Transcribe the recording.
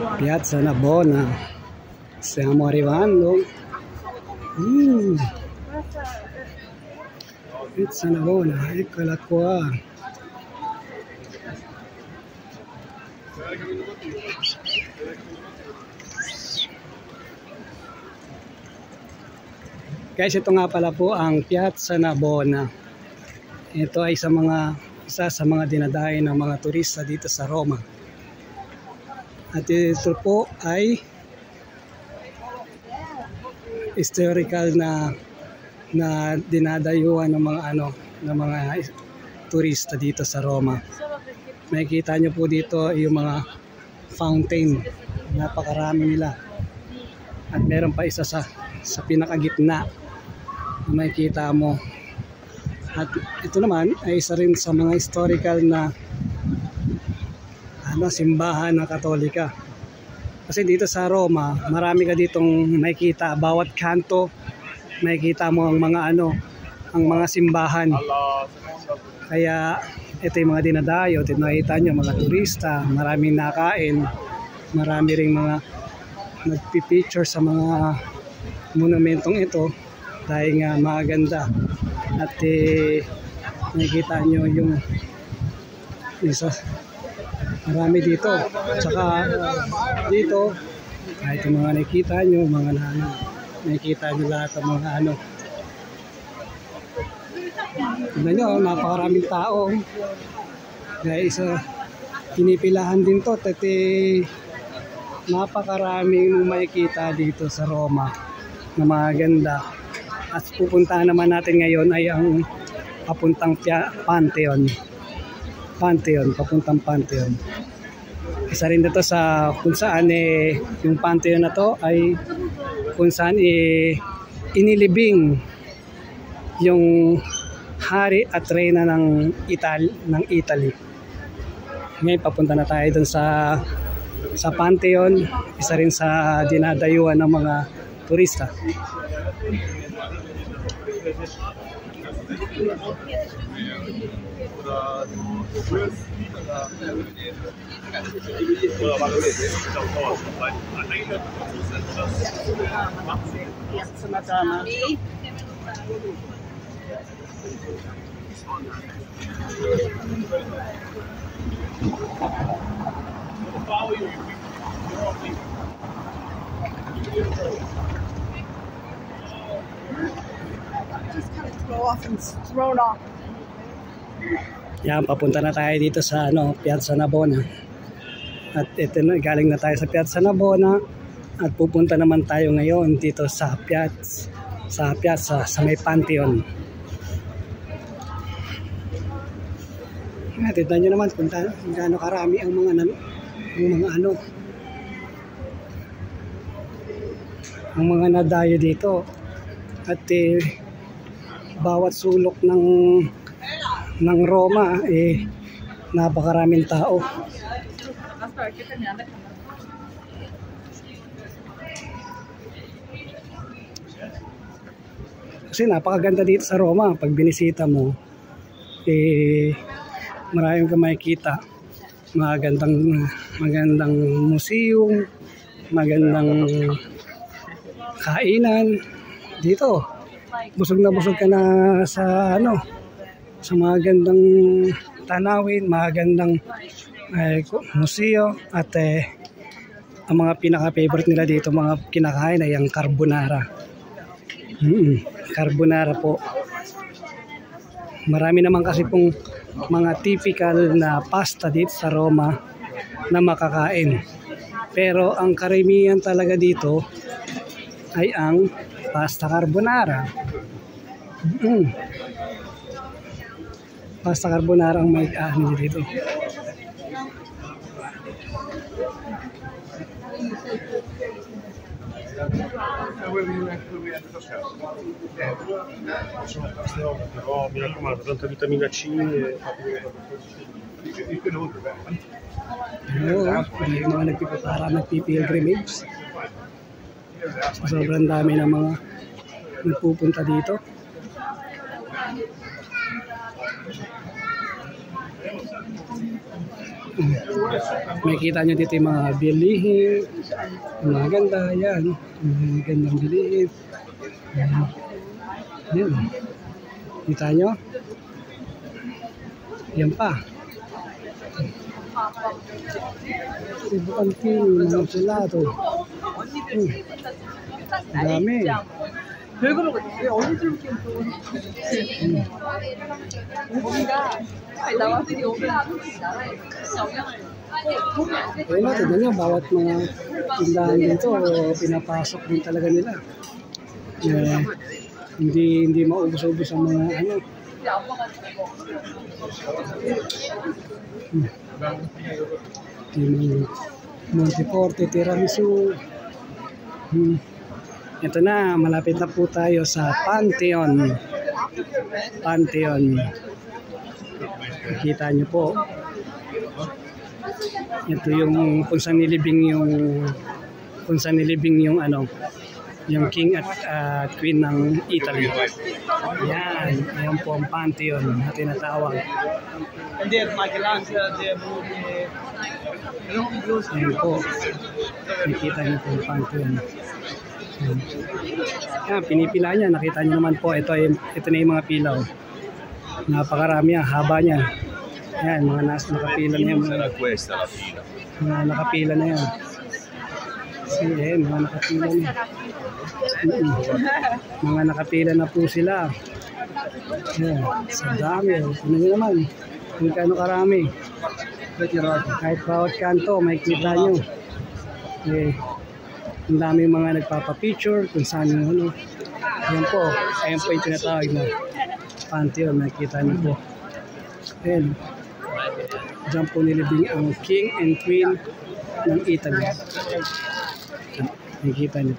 Piazza Navona. Stiamo arrivando. Piazza Navona, eccola qua. Guys, ito nga pala po ang Piazza Navona. Ito ay isa sa mga dinadayo ng mga turista dito sa Roma. At ito po ay historical na dinadayuhan ng mga turista dito sa Roma. Makikita nyo po dito yung mga fountain. Napakarami nila. At meron pa isa sa pinakagitna. Makikita mo. At ito naman ay isa rin sa mga historical na simbahan ng Katolika. Kasi dito sa Roma, marami ka ditong makikita, bawat kanto makikita mo ang mga simbahan. Kaya ito yung mga dinadayo, nakita nyo mga turista, maraming nakain, marami ring mga nagpipicture sa mga monumentong ito dahil nga maganda. At nakikita nyo yung isa, marami dito. Tsaka dito, kahit yung mga nakikita nyo, nakikita nyo lahat ng mga tignan nyo, napakaraming tao. Kaya pinipilahan din to. Napakaraming makikita dito sa Roma na maganda. At pupuntahan naman natin ngayon ay ang papuntang Pantheon, papuntang Pantheon. Isa rin dito kung saan yung Pantheon na to ay kung saan inilibing yung hari at reyna ng Italy. Ngayon papunta na tayo dun sa Pantheon, isa rin sa dinadayuhan ng mga turista. Just kind of thrown off. Yan, papunta na tayo dito sa Piazza Navona. At ito na, galing na tayo sa Piazza Navona at pupunta naman tayo ngayon dito sa Piazza sa may Pantheon. At tignan nyo naman kung gaano karami ang mga nadayo dito. At bawat sulok ng Roma napakaraming tao. Kasi napakaganda dito sa Roma. Pag binisita mo, maraming ka makikita. Magandang museum, magandang kainan dito. Busog na busog ka na sa mga gandang tanawin, magandang museo. At ang mga pinaka-favorite nila dito, mga kinakain ay ang carbonara. Carbonara po. Marami naman kasi pong mga typical na pasta dito sa Roma na makakain. Pero ang karamihan talaga dito ay ang pasta carbonara. Pasta carbonara ang may dito. Mi raccomando, tanta vitamina C Yung mga nagpipilgrimage. Sobrang dami ng mga nagpupunta dito. Makikita nyo dito yung mga bilihin, yung mga ganda, yan. Yung gandang bilihin. Yan. Kita nyo? Yan pa. Bukang king, mga gelato. Dami. 왜 그러고 왜 어디들로 끼면 또 뭔가 나와들이 오면 나라에 영향을 Ayun natin, tignan nyo, bawat mga tindahan dito, pinapasok din talaga nila. Hindi maubos-ubos ang mga ano. Monteforte, tiramisu. Ito na, malapit na po tayo sa Pantheon. Nakita nyo po. Ito yung kung saan nilibing yung ano, yung king at queen ng Italy. Yan po ang Pantheon na tinatawag. Ayan po. Nakita niyo po ang Pantheon. Yan, pinipila niya. Nakita niyo naman po, ito na yung mga pilaw. Napakarami yan, haba niya. Yan, mga nakapila na yan. Mga nakapila na yan. Yan, mga nakapila na. Mga nakapila na po sila. Yan, sa dami. Ano nyo naman, kung kano karami. Kahit bawat kanto, may kita nyo. Ang dami mga nagpapapicture kung saan yung ano. Ayan po yung tinatawag na Pantheon, nakita nyo po. Ayan. Diyan po nilibing ang king and queen ng Italy. Nakikita nyo.